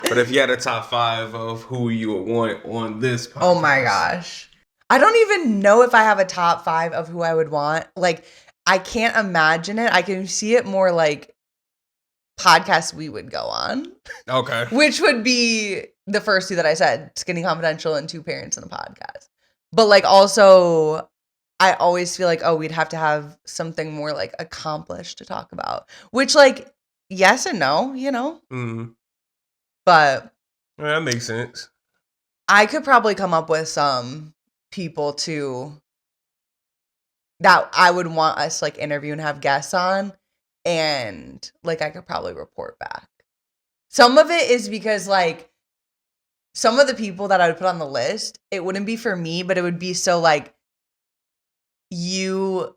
But if you had a top 5 of who you would want on this podcast. Oh my gosh. I don't even know if I have a top 5 of who I would want. Like, I can't imagine it. I can see it more like podcasts we would go on. Okay. Which would be the first 2 that I said, Skinny Confidential and 2 Parents in a Podcast. But like also, I always feel like, oh, we'd have to have something more like accomplished to talk about. Which like, yes and no, you know? Mm. But Yeah, that makes sense. I could probably come up with some people too that I would want us to like interview and have guests on, and like I could probably report back. Some of it is because like some of the people that I would put on the list, it wouldn't be for me, but it would be so like you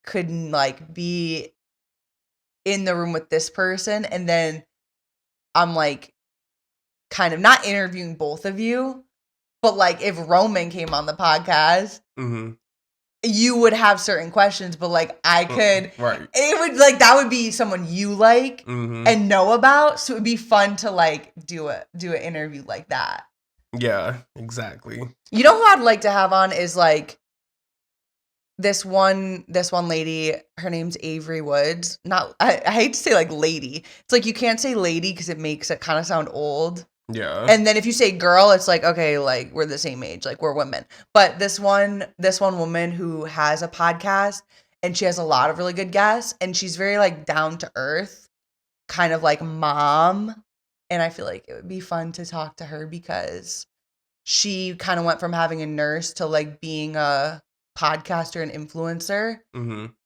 could like be in the room with this person, and then I'm like kind of not interviewing both of you, but like if Roman came on the podcast, you would have certain questions, but like I could, right? It would like that would be someone you like and know about, so it would be fun to like do an interview like that. Yeah, exactly. You know who I'd like to have on is like this one lady. Her name's Avery Woods. Not I hate to say like lady. It's like you can't say lady because it makes it kind of sound old. Yeah. And then if you say girl, it's like, okay, like we're the same age, like we're women. But this one woman who has a podcast and she has a lot of really good guests and she's very like down to earth, kind of like mom. And I feel like it would be fun to talk to her because she kind of went from having a nurse to like being a podcaster and influencer.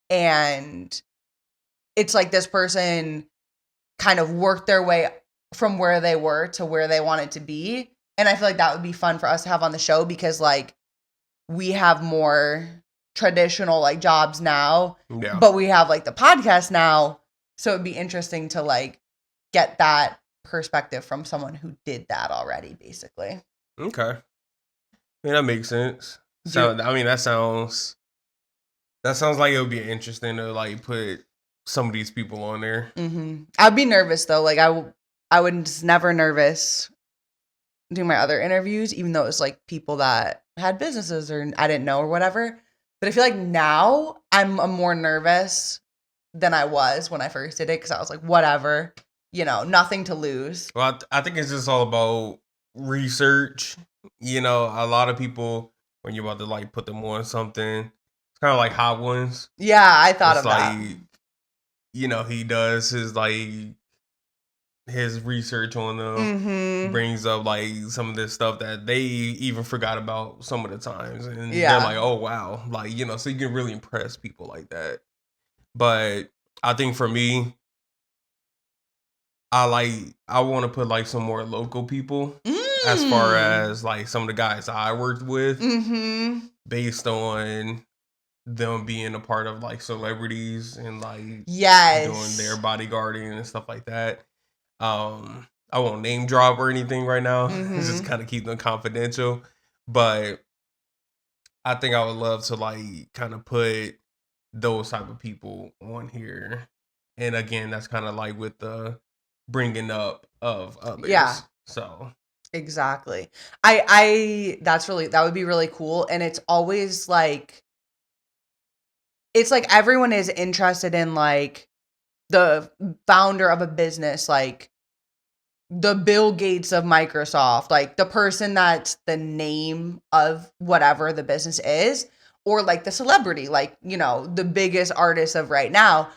And it's like this person kind of worked their way from where they were to where they wanted to be. And I feel like that would be fun for us to have on the show because like we have more traditional like jobs now, but we have like the podcast now. So it'd be interesting to like get that perspective from someone who did that already, basically. Okay. Yeah, that makes sense. So, I mean, that sounds like it would be interesting to like put some of these people on there. I'd be nervous though. Like I was never nervous doing my other interviews, even though it was like people that had businesses or I didn't know or whatever. But I feel like now I'm more nervous than I was when I first did it because I was like, whatever, you know, nothing to lose. Well, I think it's just all about research. You know, a lot of people, when you're about to like put them on something, it's kind of like Hot Ones. Yeah, I thought of like, that. You know, he does his like his research on them, brings up like some of this stuff that they even forgot about some of the times, and they're like, oh wow, like, you know, so you can really impress people like that. But I think for me, I want to put like some more local people as far as like some of the guys I worked with, based on them being a part of like celebrities and like doing their bodyguarding and stuff like that. I won't name drop or anything right now. Just kind of keep them confidential. But I think I would love to like kind of put those type of people on here. And again, that's kind of like with the bringing up of others. Yeah. So exactly. That would be really cool. And it's always like, it's like everyone is interested in like the founder of a business, like the Bill Gates of Microsoft, like the person that's the name of whatever the business is, or like the celebrity, like, you know, the biggest artist of right now.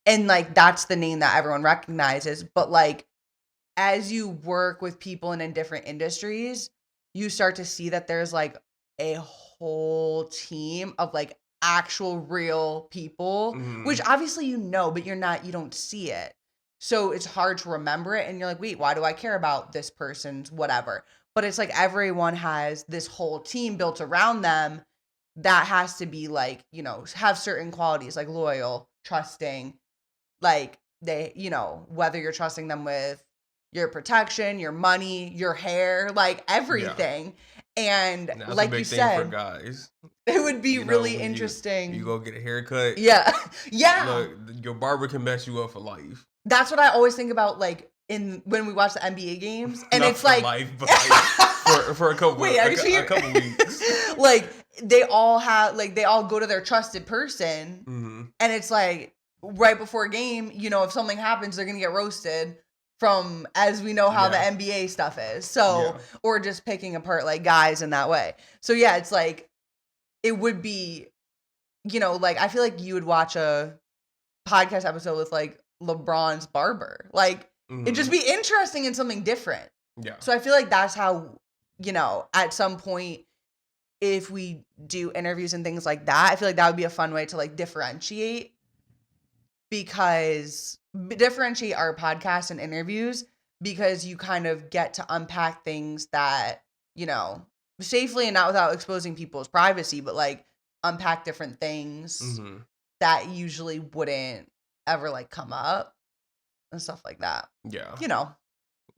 And like, that's the name that everyone recognizes. But like, as you work with people in different industries, you start to see that there's like a whole team of like actual real people, which obviously you know, but you don't see it. So it's hard to remember it. And you're like, wait, why do I care about this person's whatever? But it's like everyone has this whole team built around them that has to be like, you know, have certain qualities like loyal, trusting, like they, you know, whether you're trusting them with your protection, your money, your hair, like everything. Yeah. And that's like a big you said, for guys. It would be really interesting. You go get a haircut. Yeah. Yeah. Look, your barber can mess you up for life. That's what I always think about, like when we watch the NBA games, and Not it's for like life, but like for a couple a couple weeks. Like they all go to their trusted person, and it's like right before a game, if something happens, they're gonna get roasted from, as we know how the NBA stuff is. So or just picking apart like guys in that way. So yeah, it's like it would be, like I feel like you would watch a podcast episode with like LeBron's barber. Like it'd just be interesting and something different. Yeah. So I feel like that's how, at some point, if we do interviews and things like that, I feel like that would be a fun way to like differentiate our podcast and interviews, because you kind of get to unpack things that, safely and not without exposing people's privacy, but like unpack different things that usually wouldn't ever like come up and stuff like that. Yeah.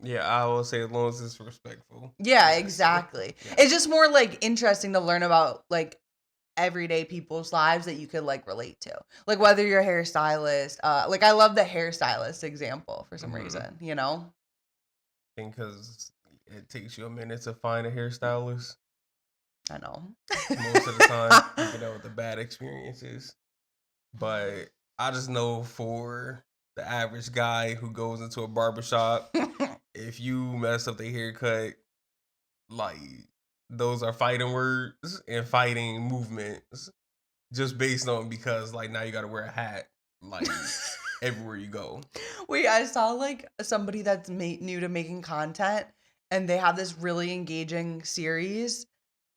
Yeah, I will say as long as it's respectful. Yeah, exactly. Yeah. It's just more like interesting to learn about like everyday people's lives that you could like relate to. Like whether you're a hairstylist, like I love the hairstylist example for some reason, I think because it takes you a minute to find a hairstylist. I know. Most of the time, you can know the bad experiences. But I just know for the average guy who goes into a barbershop, if you mess up the haircut, like those are fighting words and fighting movements, just based on because like now you got to wear a hat like everywhere you go. Wait, I saw like somebody that's new to making content, and they have this really engaging series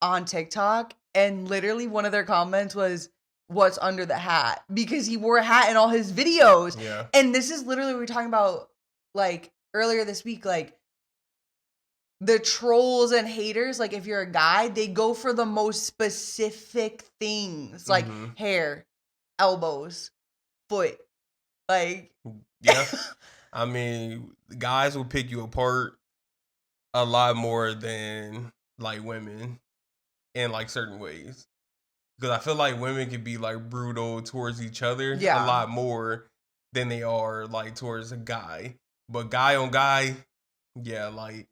on TikTok, and literally one of their comments was, "What's under the hat?" Because he wore a hat in all his videos. Yeah. And this is literally we were talking about like earlier this week, like the trolls and haters, like if you're a guy, they go for the most specific things, like hair, elbows, foot. Like yeah. I mean, guys will pick you apart a lot more than like women in like certain ways. Because I feel like women can be like brutal towards each other a lot more than they are like towards a guy. But guy on guy, like,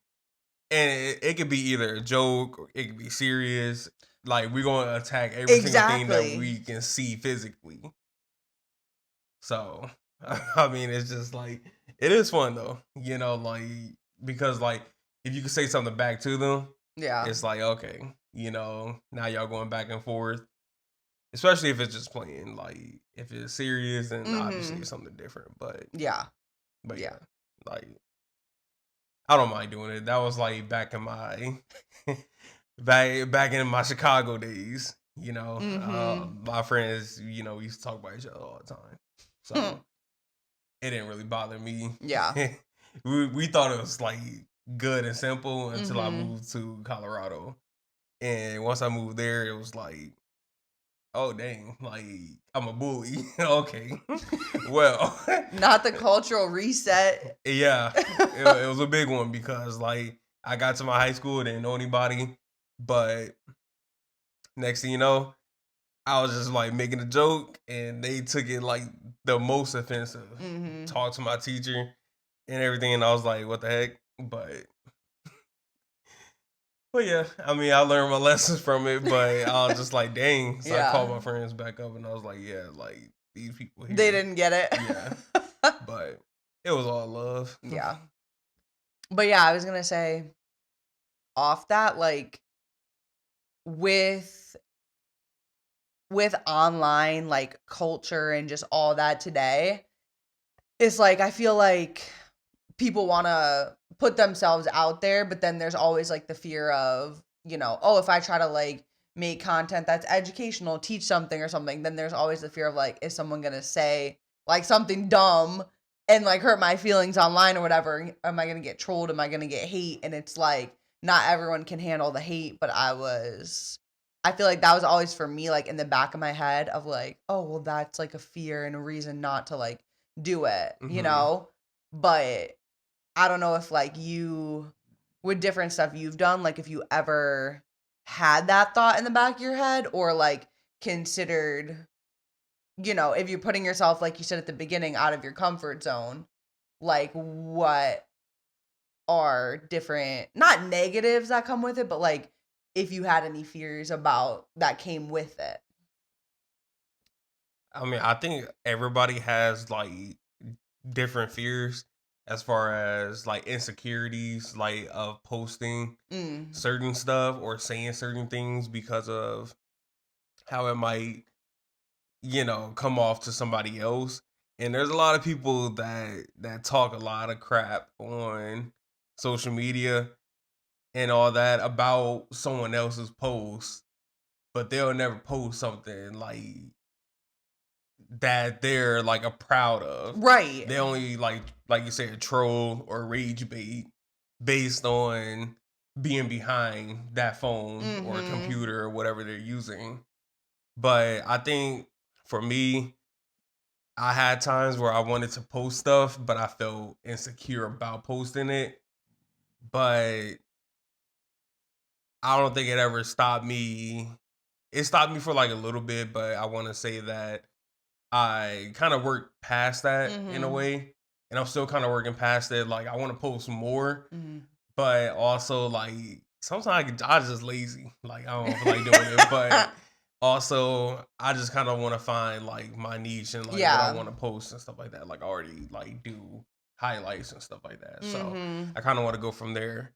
and it could be either a joke or it could be serious. Like we're gonna attack every single thing that we can see physically. So I mean, it's just like it is fun though, like because like if you can say something back to them, it's like okay, now y'all going back and forth. Especially if it's just playing, like if it's serious, then obviously it's something different. But yeah, like I don't mind doing it. That was like back in my back in my Chicago days. My friends, we used to talk about each other all the time, so it didn't really bother me. Yeah, we thought it was like good and simple until I moved to Colorado, and once I moved there, it was like, oh dang, like I'm a bully. Okay. Well, not the cultural reset. Yeah. It was a big one because like I got to my high school, didn't know anybody, but next thing you know, I was just like making a joke and they took it like the most offensive. Talked to my teacher and everything, and I was like, what the heck? But yeah, I mean, I learned my lessons from it, but I was just like, dang. So I called my friends back up and I was like, yeah, like these people here. They didn't get it. Yeah. But it was all love. Yeah. But yeah, I was going to say off that, like with online like culture and just all that today, it's like, I feel like people want to put themselves out there, but then there's always like the fear of, oh, if I try to like make content that's educational, teach something or something, then there's always the fear of like, is someone going to say like something dumb and like hurt my feelings online or whatever? Am I going to get trolled? Am I going to get hate? And it's like, not everyone can handle the hate, but I feel like that was always for me, like in the back of my head of like, oh, well, that's like a fear and a reason not to like do it, but I don't know if like you, with different stuff you've done, like if you ever had that thought in the back of your head or like considered, if you're putting yourself, like you said at the beginning, out of your comfort zone, like what are different, not negatives that come with it, but like if you had any fears about that came with it. I mean, I think everybody has like different fears as far as like insecurities, like of posting certain stuff or saying certain things because of how it might, come off to somebody else. And there's a lot of people that talk a lot of crap on social media and all that about someone else's post, but they'll never post something like that they're like a proud of. Right. They only like you said, troll or rage bait based on being behind that phone or computer or whatever they're using. But I think for me, I had times where I wanted to post stuff, but I felt insecure about posting it. But I don't think it ever stopped me. It stopped me for like a little bit, but I want to say that I kind of worked past that in a way. And I'm still kind of working past it. Like, I want to post more, but also, like, sometimes I just lazy. Like, I don't feel like doing it. But also, I just kind of want to find, like, my niche and, like, what I want to post and stuff like that. Like, I already, like, do highlights and stuff like that. So, I kind of want to go from there.